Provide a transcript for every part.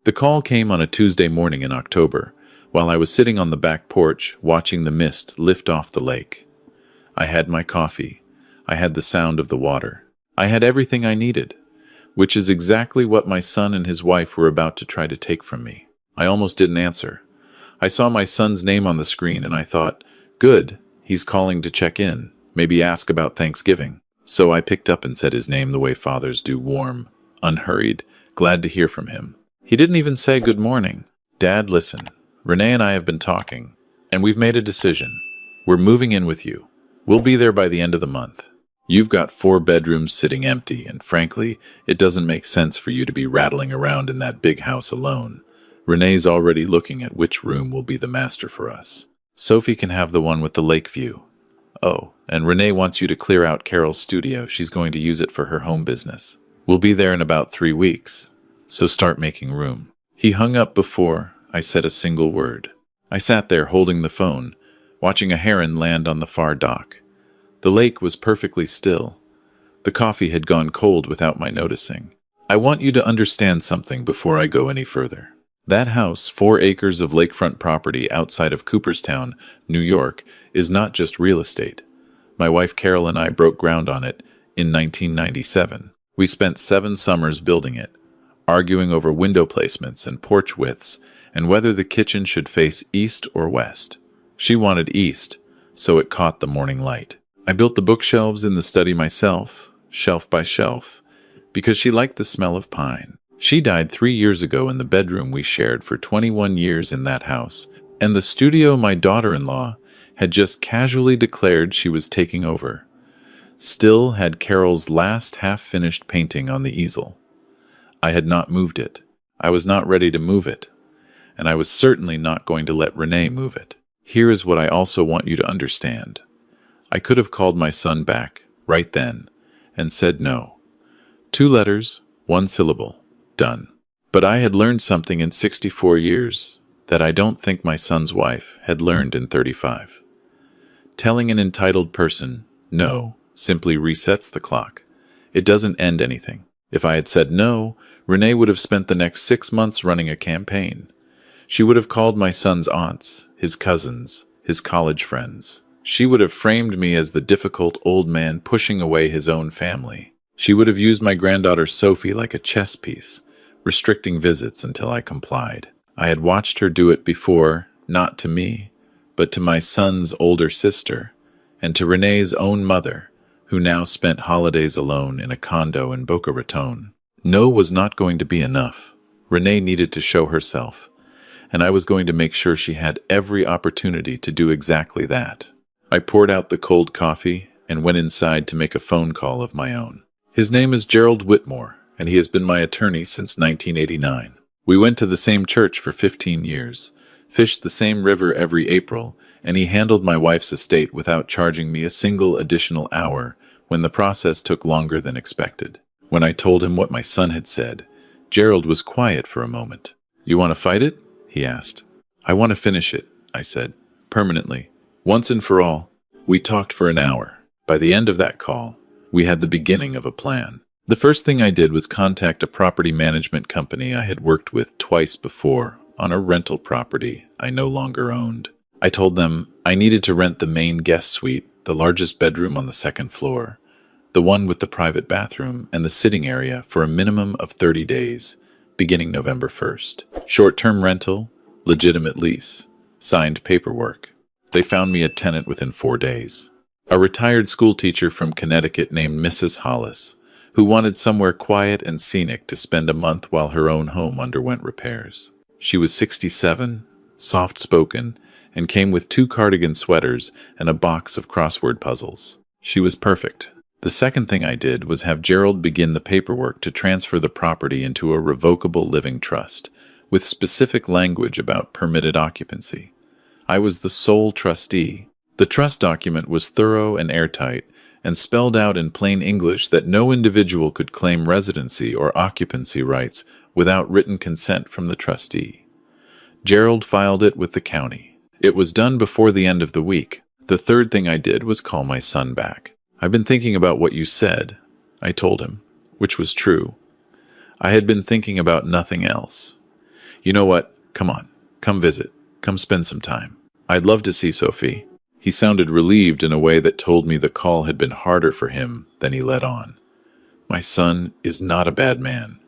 The call came on a Tuesday morning in October, while I was sitting on the back porch watching the mist lift off the lake. I had my coffee. I had the sound of the water. I had everything I needed, which is exactly what my son and his wife were about to try to take from me. I almost didn't answer. I saw my son's name on the screen and I thought, good, he's calling to check in, maybe ask about Thanksgiving. So I picked up and said his name the way fathers do, warm, unhurried, glad to hear from him. He didn't even say good morning. Dad, listen, Renee and I have been talking, and we've made a decision. We're moving in with you. We'll be there by the end of the month. You've got 4 bedrooms sitting empty, and frankly, it doesn't make sense for you to be rattling around in that big house alone. Renee's already looking at which room will be the master for us. Sophie can have the one with the lake view. Oh, and Renee wants you to clear out Carol's studio. She's going to use it for her home business. We'll be there in about 3 weeks, so start making room. He hung up before I said a single word. I sat there holding the phone, watching a heron land on the far dock. The lake was perfectly still. The coffee had gone cold without my noticing. I want you to understand something before I go any further. That house, 4 acres of lakefront property outside of Cooperstown, New York, is not just real estate. My wife Carol and I broke ground on it in 1997. We spent 7 summers building it, arguing over window placements and porch widths and whether the kitchen should face east or west. She wanted east, so it caught the morning light. I built the bookshelves in the study myself, shelf by shelf, because she liked the smell of pine. She died 3 years ago in the bedroom we shared for 21 years in that house, and the studio my daughter-in-law had just casually declared she was taking over still had Carol's last half-finished painting on the easel. I had not moved it. I was not ready to move it, and I was certainly not going to let Renee move it. Here is what I also want you to understand. I could have called my son back, right then, and said no. 2 letters, 1 syllable. Done. But I had learned something in 64 years that I don't think my son's wife had learned in 35. Telling an entitled person no simply resets the clock. It doesn't end anything. If I had said no, Renee would have spent the next 6 months running a campaign. She would have called my son's aunts, his cousins, his college friends. She would have framed me as the difficult old man pushing away his own family. She would have used my granddaughter Sophie like a chess piece, restricting visits until I complied. I had watched her do it before, not to me, but to my son's older sister, and to Renee's own mother, who now spent holidays alone in a condo in Boca Raton. No was not going to be enough. Renee needed to show herself, and I was going to make sure she had every opportunity to do exactly that. I poured out the cold coffee and went inside to make a phone call of my own. His name is Gerald Whitmore, and he has been my attorney since 1989. We went to the same church for 15 years, fished the same river every April, and he handled my wife's estate without charging me a single additional hour when the process took longer than expected. When I told him what my son had said, Gerald was quiet for a moment. "You want to fight it?" he asked. "I want to finish it," I said, permanently, once and for all. We talked for an hour. By the end of that call, we had the beginning of a plan. The first thing I did was contact a property management company I had worked with twice before on a rental property I no longer owned. I told them I needed to rent the main guest suite, the largest bedroom on the 2nd floor, the one with the private bathroom and the sitting area for a minimum of 30 days, beginning November 1st. Short-term rental, legitimate lease, signed paperwork. They found me a tenant within 4 days. A retired schoolteacher from Connecticut named Mrs. Hollis, who wanted somewhere quiet and scenic to spend a month while her own home underwent repairs. She was 67, soft-spoken, and came with 2 cardigan sweaters and a box of crossword puzzles. She was perfect. The second thing I did was have Gerald begin the paperwork to transfer the property into a revocable living trust, with specific language about permitted occupancy. I was the sole trustee. The trust document was thorough and airtight, and spelled out in plain English that no individual could claim residency or occupancy rights without written consent from the trustee. Gerald filed it with the county. It was done before the end of the week. The third thing I did was call my son back. "I've been thinking about what you said," I told him, which was true. I had been thinking about nothing else. You know what? Come on. Come visit. Come spend some time. I'd love to see Sophie. He sounded relieved in a way that told me the call had been harder for him than he let on. My son is not a bad man.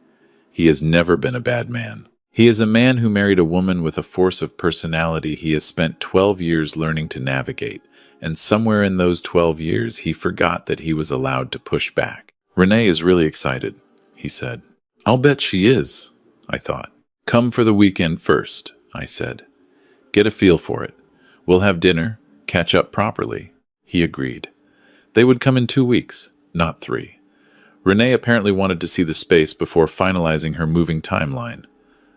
He has never been a bad man. He is a man who married a woman with a force of personality he has spent 12 years learning to navigate, and somewhere in those 12 years he forgot that he was allowed to push back. Renee is really excited, he said. I'll bet she is, I thought. Come for the weekend first, I said. Get a feel for it. We'll have dinner, catch up properly. He agreed. They would come in 2 weeks, not 3. Renee apparently wanted to see the space before finalizing her moving timeline.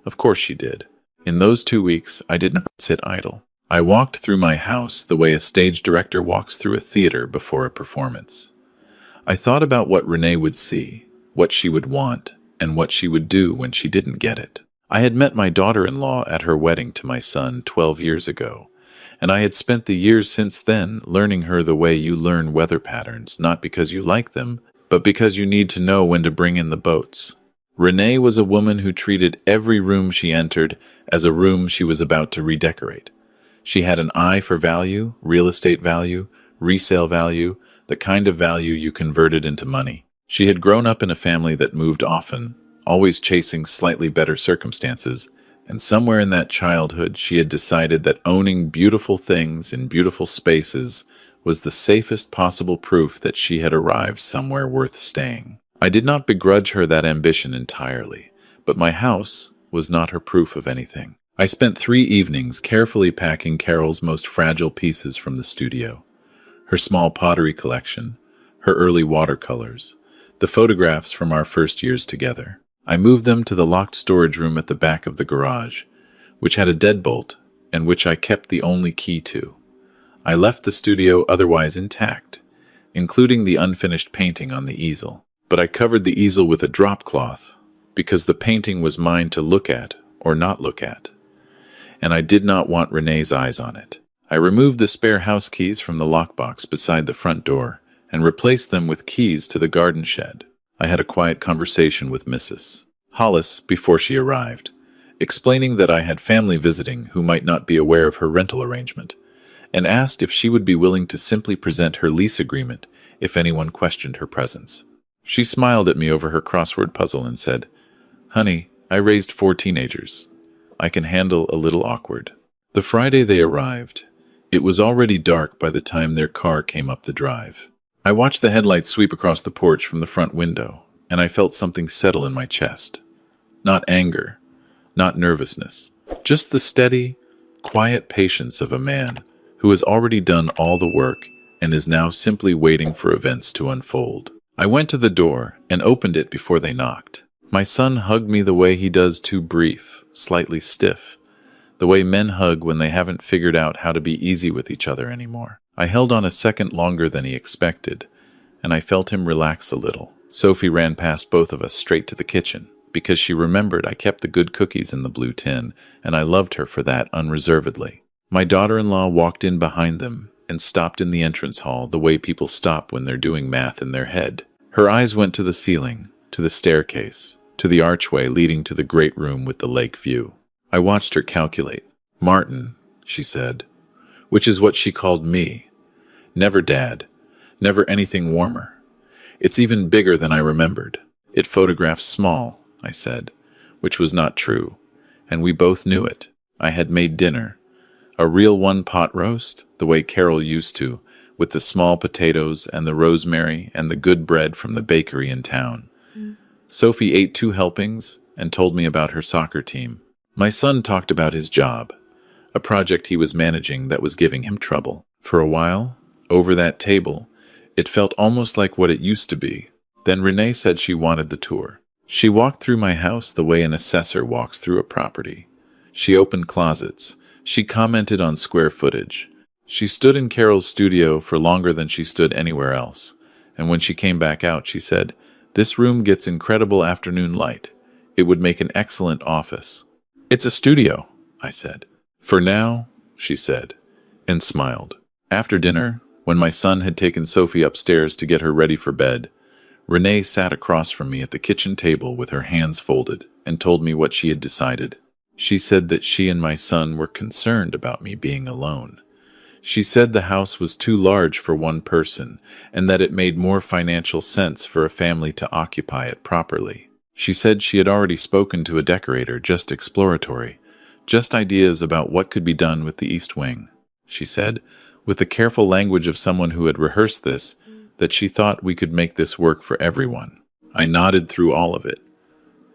Of course she did. In those 2 weeks, I did not sit idle. I walked through my house the way a stage director walks through a theater before a performance. I thought about what Renee would see, what she would want, and what she would do when she didn't get it. I had met my daughter-in-law at her wedding to my son 12 years ago, and I had spent the years since then learning her the way you learn weather patterns, not because you like them, but because you need to know when to bring in the boats. Renee was a woman who treated every room she entered as a room she was about to redecorate. She had an eye for value, real estate value, resale value, the kind of value you converted into money. She had grown up in a family that moved often, always chasing slightly better circumstances, and somewhere in that childhood she had decided that owning beautiful things in beautiful spaces was the safest possible proof that she had arrived somewhere worth staying. I did not begrudge her that ambition entirely, but my house was not her proof of anything. I spent 3 evenings carefully packing Carol's most fragile pieces from the studio. Her small pottery collection, her early watercolors, the photographs from our first years together. I moved them to the locked storage room at the back of the garage, which had a deadbolt and which I kept the only key to. I left the studio otherwise intact, including the unfinished painting on the easel. But I covered the easel with a drop cloth because the painting was mine to look at or not look at, and I did not want Renee's eyes on it. I removed the spare house keys from the lockbox beside the front door and replaced them with keys to the garden shed. I had a quiet conversation with Mrs. Hollis before she arrived, explaining that I had family visiting who might not be aware of her rental arrangement, and asked if she would be willing to simply present her lease agreement if anyone questioned her presence. She smiled at me over her crossword puzzle and said, "Honey, I raised 4 teenagers. I can handle a little awkward." The Friday they arrived, it was already dark by the time their car came up the drive. I watched the headlights sweep across the porch from the front window, and I felt something settle in my chest. Not anger, not nervousness, just the steady, quiet patience of a man who has already done all the work and is now simply waiting for events to unfold. I went to the door and opened it before they knocked. My son hugged me the way he does, too brief, slightly stiff, the way men hug when they haven't figured out how to be easy with each other anymore. I held on a second longer than he expected, and I felt him relax a little. Sophie ran past both of us straight to the kitchen, because she remembered I kept the good cookies in the blue tin, and I loved her for that unreservedly. My daughter-in-law walked in behind them and stopped in the entrance hall the way people stop when they're doing math in their head. Her eyes went to the ceiling, to the staircase, to the archway leading to the great room with the lake view. I watched her calculate. "Martin," she said, which is what she called me. Never Dad, never anything warmer. "It's even bigger than I remembered." "It photographs small," I said, which was not true, and we both knew it. I had made dinner, a real one-pot roast, the way Carol used to, with the small potatoes and the rosemary and the good bread from the bakery in town. Sophie ate 2 helpings and told me about her soccer team. My son talked about his job, a project he was managing that was giving him trouble. For a while, over that table, it felt almost like what it used to be. Then Renee said she wanted the tour. She walked through my house the way an assessor walks through a property. She opened closets. She commented on square footage. She stood in Carol's studio for longer than she stood anywhere else, and when she came back out, she said, "This room gets incredible afternoon light. It would make an excellent office." "It's a studio," I said. "For now," she said, and smiled. After dinner, when my son had taken Sophie upstairs to get her ready for bed, Renee sat across from me at the kitchen table with her hands folded and told me what she had decided. She said that she and my son were concerned about me being alone. She said the house was too large for one person and that it made more financial sense for a family to occupy it properly. She said she had already spoken to a decorator, just exploratory, just ideas about what could be done with the East Wing. She said, with the careful language of someone who had rehearsed this, that she thought we could make this work for everyone. I nodded through all of it.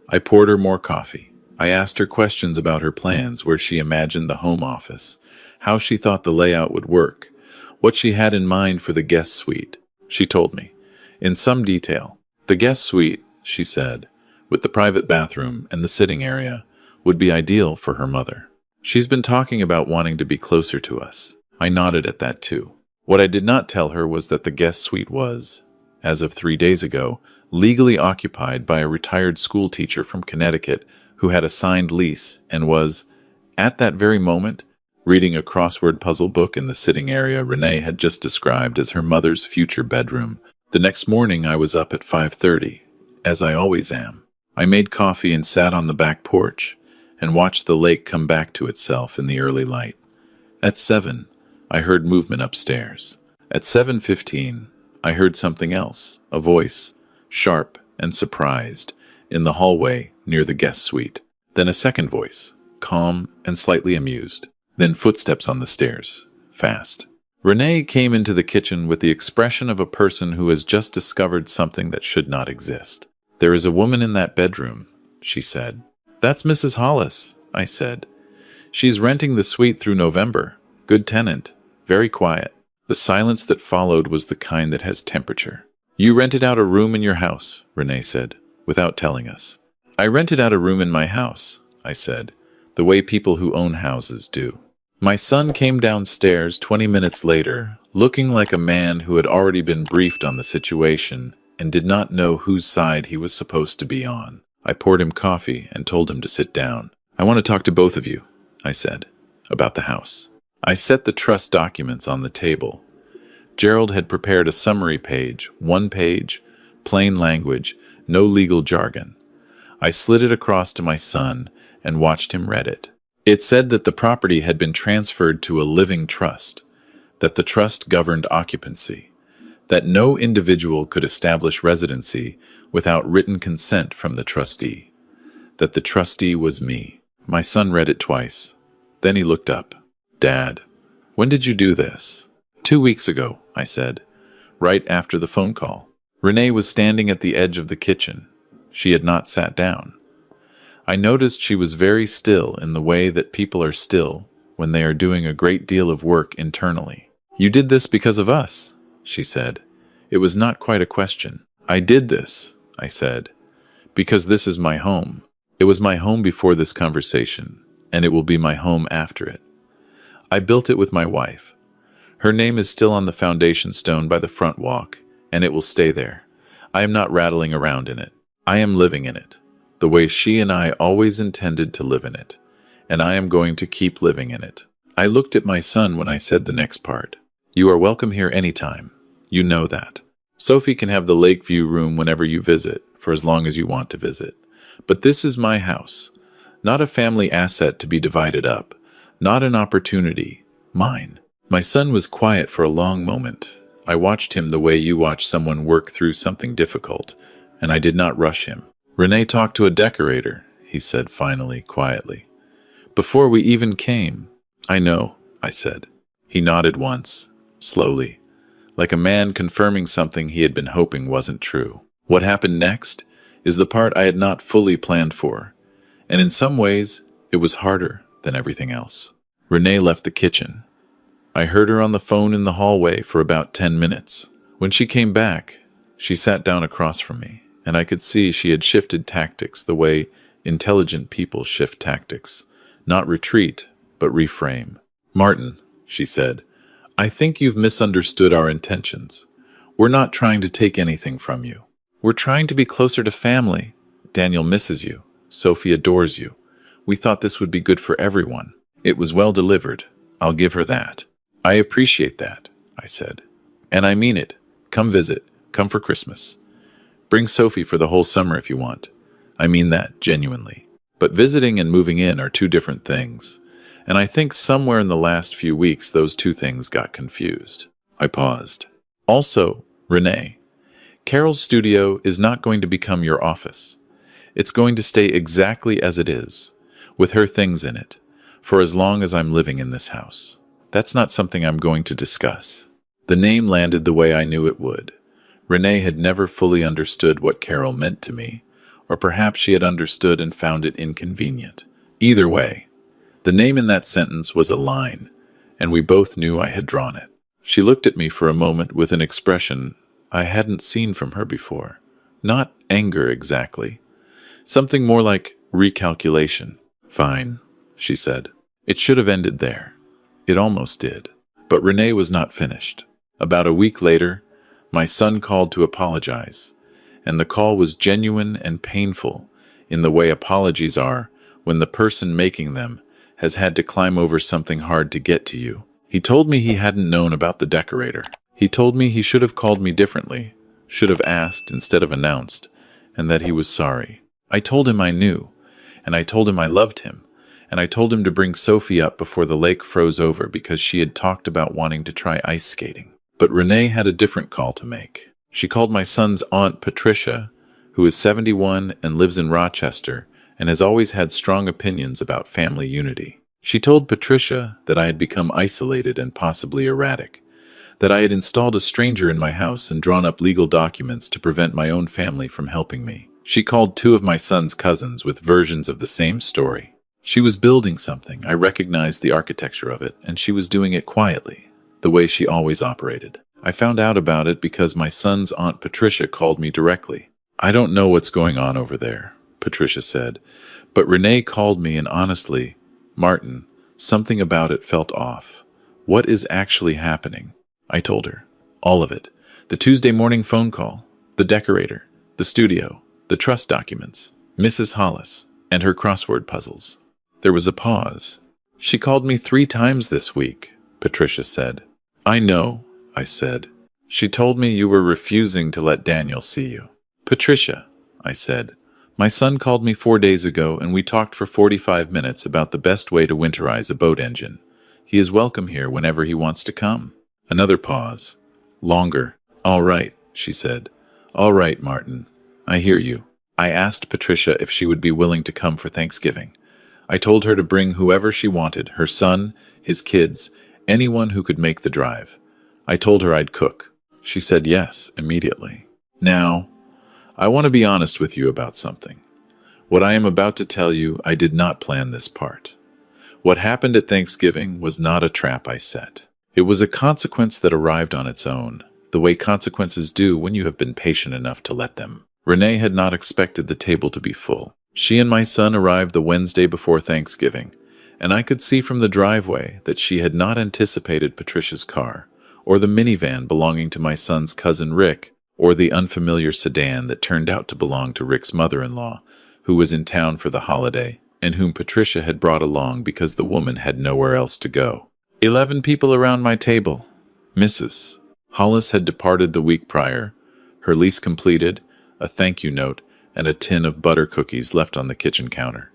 I poured her more coffee. I asked her questions about her plans, where she imagined the home office, how she thought the layout would work, what she had in mind for the guest suite. She told me, in some detail. The guest suite, she said, with the private bathroom and the sitting area, would be ideal for her mother. She's been talking about wanting to be closer to us. I nodded at that too. What I did not tell her was that the guest suite was, as of 3 days ago, legally occupied by a retired school teacher from Connecticut who had a signed lease and was, at that very moment, reading a crossword puzzle book in the sitting area Renee had just described as her mother's future bedroom. The next morning I was up at 5:30, as I always am. I made coffee and sat on the back porch and watched the lake come back to itself in the early light. At 7, I heard movement upstairs. At 7:15, I heard something else, a voice, sharp and surprised, in the hallway near the guest suite. Then a second voice, calm and slightly amused. Then footsteps on the stairs, fast. Renee came into the kitchen with the expression of a person who has just discovered something that should not exist. "There is a woman in that bedroom," she said. "That's Mrs. Hollis," I said. "She's renting the suite through November. Good tenant. Very quiet." The silence that followed was the kind that has temperature. "You rented out a room in your house," Renee said, without telling us. "I rented out a room in my house," I said, the way people who own houses do. My son came downstairs 20 minutes later, looking like a man who had already been briefed on the situation and did not know whose side he was supposed to be on. I poured him coffee and told him to sit down. "I want to talk to both of you," I said, "about the house." I set the trust documents on the table. Gerald had prepared a summary page, 1 page, plain language, no legal jargon. I slid it across to my son and watched him read it. It said that the property had been transferred to a living trust, that the trust governed occupancy, that no individual could establish residency without written consent from the trustee, that the trustee was me. My son read it twice. Then he looked up. "Dad, when did you do this?" 2 weeks ago, I said, right after the phone call. Renee was standing at the edge of the kitchen. She had not sat down. I noticed she was very still in the way that people are still when they are doing a great deal of work internally. "You did this because of us," she said. It was not quite a question. "I did this," I said, "because this is my home. It was my home before this conversation, and it will be my home after it. I built it with my wife. Her name is still on the foundation stone by the front walk, and it will stay there. I am not rattling around in it. I am living in it, the way she and I always intended to live in it, and I am going to keep living in it." I looked at my son when I said the next part. "You are welcome here anytime. You know that. Sophie can have the Lakeview room whenever you visit, for as long as you want to visit. But this is my house, not a family asset to be divided up, not an opportunity, mine." My son was quiet for a long moment. I watched him the way you watch someone work through something difficult, and I did not rush him. "Renee talked to a decorator," he said finally, quietly. "Before we even came." "I know," I said. He nodded once, slowly, like a man confirming something he had been hoping wasn't true. What happened next is the part I had not fully planned for, and in some ways it was harder than everything else. Renee left the kitchen. I heard her on the phone in the hallway for about 10 minutes. When she came back, she sat down across from me, and I could see she had shifted tactics the way intelligent people shift tactics. Not retreat, but reframe. "Martin," she said, "I think you've misunderstood our intentions. We're not trying to take anything from you. We're trying to be closer to family. Daniel misses you. Sophie adores you. We thought this would be good for everyone." It was well delivered. I'll give her that. "I appreciate that," I said. "And I mean it. Come visit. Come for Christmas. Bring Sophie for the whole summer if you want. I mean that, genuinely. But visiting and moving in are two different things. And I think somewhere in the last few weeks those two things got confused. I paused. Also, Renee, Carol's studio is not going to become your office. It's going to stay exactly as it is, with her things in it, for as long as I'm living in this house. That's not something I'm going to discuss. The name landed the way I knew it would. Renee had never fully understood what Carol meant to me, or perhaps she had understood and found it inconvenient. Either way, the name in that sentence was a line, and we both knew I had drawn it. She looked at me for a moment with an expression I hadn't seen from her before. Not anger exactly. Something more like recalculation. Fine, she said. It should have ended there. It almost did. But Renee was not finished. About a week later, my son called to apologize, and the call was genuine and painful in the way apologies are when the person making them has had to climb over something hard to get to you. He told me he hadn't known about the decorator. He told me he should have called me differently, should have asked instead of announced, and that he was sorry. I told him I knew, and I told him I loved him, and I told him to bring Sophie up before the lake froze over because she had talked about wanting to try ice skating. But Renee had a different call to make. She called my son's aunt Patricia, who is 71 and lives in Rochester, and has always had strong opinions about family unity. She told Patricia that I had become isolated and possibly erratic, that I had installed a stranger in my house and drawn up legal documents to prevent my own family from helping me. She called two of my son's cousins with versions of the same story. She was building something. I recognized the architecture of it, and she was doing it quietly, the way she always operated. I found out about it because my son's aunt Patricia called me directly. I don't know what's going on over there, Patricia said, but Renee called me and honestly, Martin, something about it felt off. What is actually happening? I told her. All of it. The Tuesday morning phone call, the decorator, the studio, the trust documents, Mrs. Hollis, and her crossword puzzles. There was a pause. She called me 3 times this week, Patricia said. I know, I said. She told me you were refusing to let Daniel see you. Patricia, I said. My son called me 4 days ago and we talked for 45 minutes about the best way to winterize a boat engine. He is welcome here whenever he wants to come. Another pause. Longer. All right, she said. All right, Martin. I hear you. I asked Patricia if she would be willing to come for Thanksgiving. I told her to bring whoever she wanted, her son, his kids, anyone who could make the drive. I told her I'd cook. She said yes immediately. Now, I want to be honest with you about something. What I am about to tell you, I did not plan this part. What happened at Thanksgiving was not a trap I set. It was a consequence that arrived on its own, the way consequences do when you have been patient enough to let them. Renee had not expected the table to be full. She and my son arrived the Wednesday before Thanksgiving, and I could see from the driveway that she had not anticipated Patricia's car, or the minivan belonging to my son's cousin Rick, or the unfamiliar sedan that turned out to belong to Rick's mother-in-law, who was in town for the holiday, and whom Patricia had brought along because the woman had nowhere else to go. 11 people around my table. Mrs. Hollis had departed the week prior, her lease completed, a thank you note, and a tin of butter cookies left on the kitchen counter.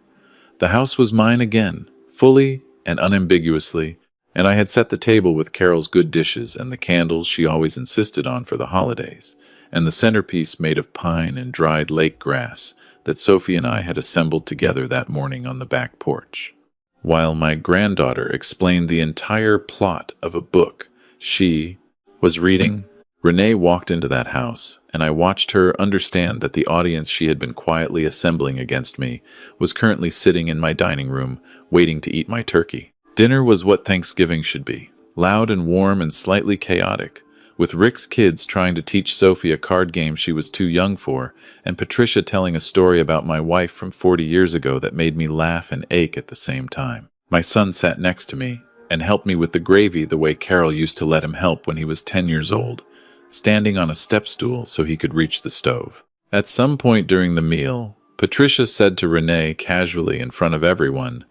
The house was mine again, fully and unambiguously, and I had set the table with Carol's good dishes and the candles she always insisted on for the holidays, and the centerpiece made of pine and dried lake grass that Sophie and I had assembled together that morning on the back porch. While my granddaughter explained the entire plot of a book she was reading, Renee walked into that house, and I watched her understand that the audience she had been quietly assembling against me was currently sitting in my dining room, waiting to eat my turkey. Dinner was what Thanksgiving should be, loud and warm and slightly chaotic, with Rick's kids trying to teach Sophie a card game she was too young for, and Patricia telling a story about my wife from 40 years ago that made me laugh and ache at the same time. My son sat next to me and helped me with the gravy the way Carol used to let him help when he was 10 years old, standing on a step stool so he could reach the stove. At some point during the meal, Patricia said to Renee casually in front of everyone,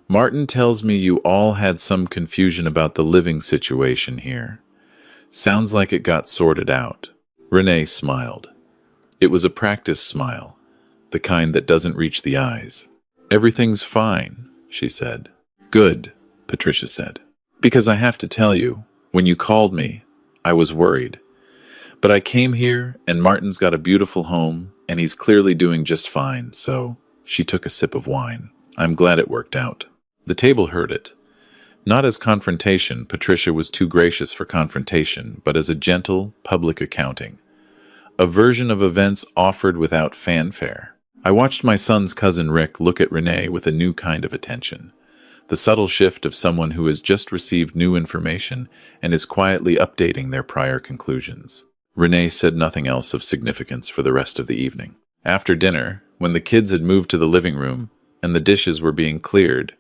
"Martin tells me you all had some confusion about the living situation here. Sounds like it got sorted out." Renee smiled. It was a practiced smile, the kind that doesn't reach the eyes. Everything's fine, she said. Good, Patricia said. Because I have to tell you, when you called me, I was worried. But I came here, and Martin's got a beautiful home, and he's clearly doing just fine, so she took a sip of wine. I'm glad it worked out. The table heard it. Not as confrontation, Patricia was too gracious for confrontation, but as a gentle, public accounting. A version of events offered without fanfare. I watched my son's cousin Rick look at Renee with a new kind of attention. The subtle shift of someone who has just received new information and is quietly updating their prior conclusions. Renee said nothing else of significance for the rest of the evening. After dinner, when the kids had moved to the living room and the dishes were being cleared,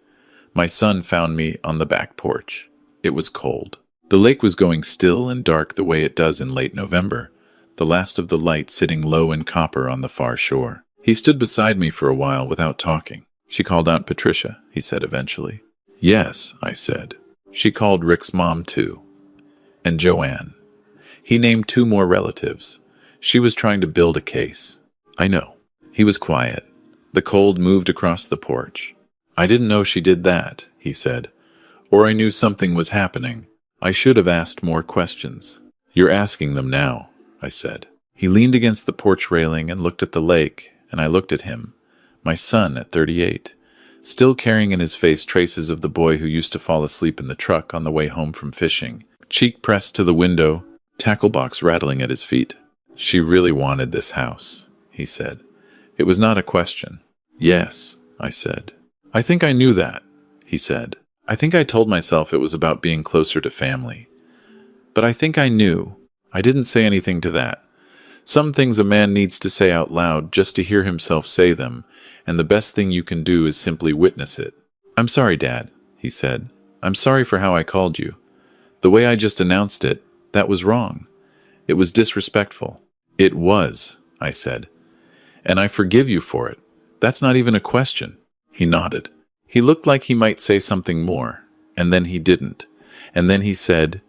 my son found me on the back porch. It was cold. The lake was going still and dark the way it does in late November, the last of the light sitting low in copper on the far shore. He stood beside me for a while without talking. She called Aunt Patricia, he said eventually. Yes, I said. She called Rick's mom too. And Joanne. He named 2 more relatives. She was trying to build a case. I know. He was quiet. The cold moved across the porch. I didn't know she did that, he said. Or I knew something was happening. I should have asked more questions. You're asking them now, I said. He leaned against the porch railing and looked at the lake, and I looked at him. My son at 38, still carrying in his face traces of the boy who used to fall asleep in the truck on the way home from fishing, cheek pressed to the window, tackle box rattling at his feet. She really wanted this house, he said. It was not a question. Yes, I said. I think I knew that, he said. I think I told myself it was about being closer to family. But I think I knew. I didn't say anything to that. Some things a man needs to say out loud just to hear himself say them, and the best thing you can do is simply witness it. I'm sorry, Dad, he said. I'm sorry for how I called you. The way I just announced it, that was wrong. It was disrespectful. It was, I said. And I forgive you for it. That's not even a question. He nodded. He looked like he might say something more, and then he didn't. And then he said,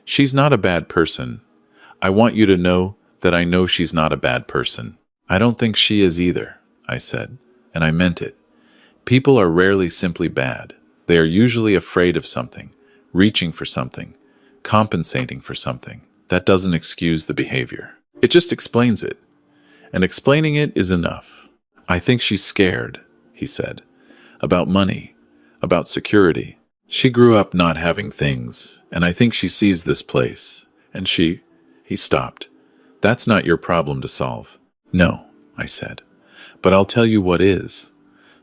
She's not a bad person. I want you to know that I know she's not a bad person. I don't think she is either, I said, and I meant it. People are rarely simply bad. They are usually afraid of something, reaching for something, compensating for something. That doesn't excuse the behavior. It just explains it. And explaining it is enough. I think she's scared, he said, about money, about security. She grew up not having things, and I think she sees this place, and he stopped. That's not your problem to solve. No, I said. But I'll tell you what is.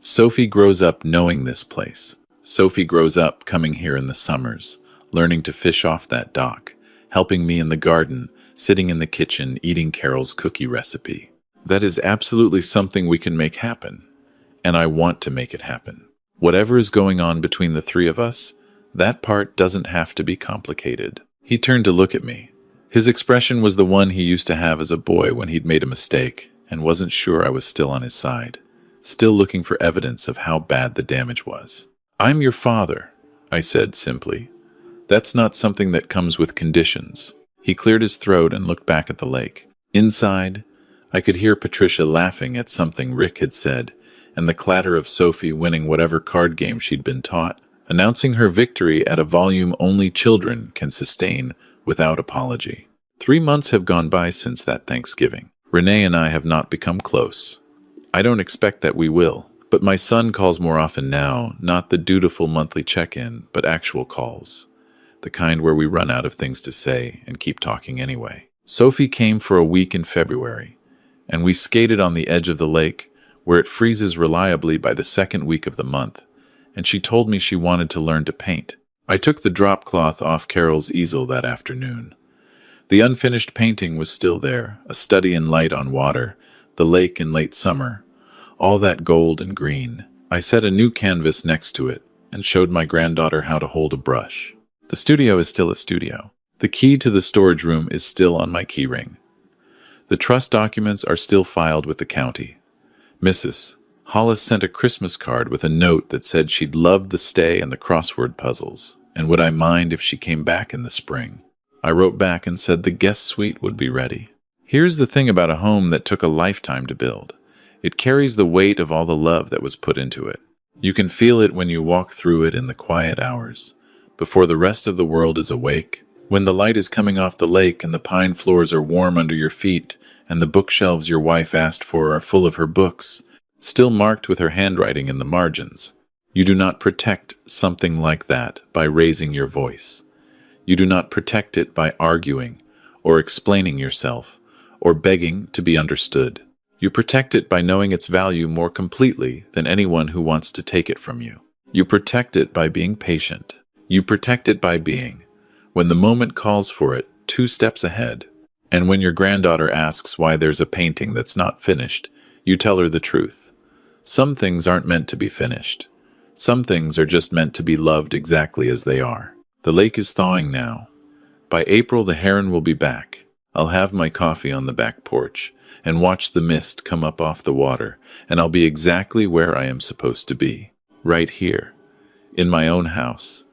Sophie grows up knowing this place. Sophie grows up coming here in the summers, learning to fish off that dock, helping me in the garden, sitting in the kitchen, eating Carol's cookie recipe. That is absolutely something we can make happen. And I want to make it happen. Whatever is going on between the 3 of us, that part doesn't have to be complicated. He turned to look at me. His expression was the one he used to have as a boy when he'd made a mistake and wasn't sure I was still on his side, still looking for evidence of how bad the damage was. I'm your father, I said simply. That's not something that comes with conditions. He cleared his throat and looked back at the lake. Inside, I could hear Patricia laughing at something Rick had said, and the clatter of Sophie winning whatever card game she'd been taught, announcing her victory at a volume only children can sustain without apology. 3 months have gone by since that Thanksgiving. Renee and I have not become close. I don't expect that we will, but my son calls more often now, not the dutiful monthly check-in, but actual calls. The kind where we run out of things to say and keep talking anyway. Sophie came for a week in February, and we skated on the edge of the lake, where it freezes reliably by the 2nd week of the month, and she told me she wanted to learn to paint. I took the drop cloth off Carol's easel that afternoon. The unfinished painting was still there, a study in light on water, the lake in late summer, all that gold and green. I set a new canvas next to it and showed my granddaughter how to hold a brush. The studio is still a studio. The key to the storage room is still on my keyring. The trust documents are still filed with the county. Mrs. Hollis sent a Christmas card with a note that said she'd loved the stay and the crossword puzzles, and would I mind if she came back in the spring. I wrote back and said the guest suite would be ready. Here's the thing about a home that took a lifetime to build. It carries the weight of all the love that was put into it. You can feel it when you walk through it in the quiet hours, before the rest of the world is awake, when the light is coming off the lake and the pine floors are warm under your feet, and the bookshelves your wife asked for are full of her books, still marked with her handwriting in the margins. You do not protect something like that by raising your voice. You do not protect it by arguing, or explaining yourself, or begging to be understood. You protect it by knowing its value more completely than anyone who wants to take it from you. You protect it by being patient. You protect it by being, when the moment calls for it, 2 steps ahead. And when your granddaughter asks why there's a painting that's not finished, you tell her the truth. Some things aren't meant to be finished. Some things are just meant to be loved exactly as they are. The lake is thawing now. By April, the heron will be back. I'll have my coffee on the back porch and watch the mist come up off the water, and I'll be exactly where I am supposed to be, right here, in my own house,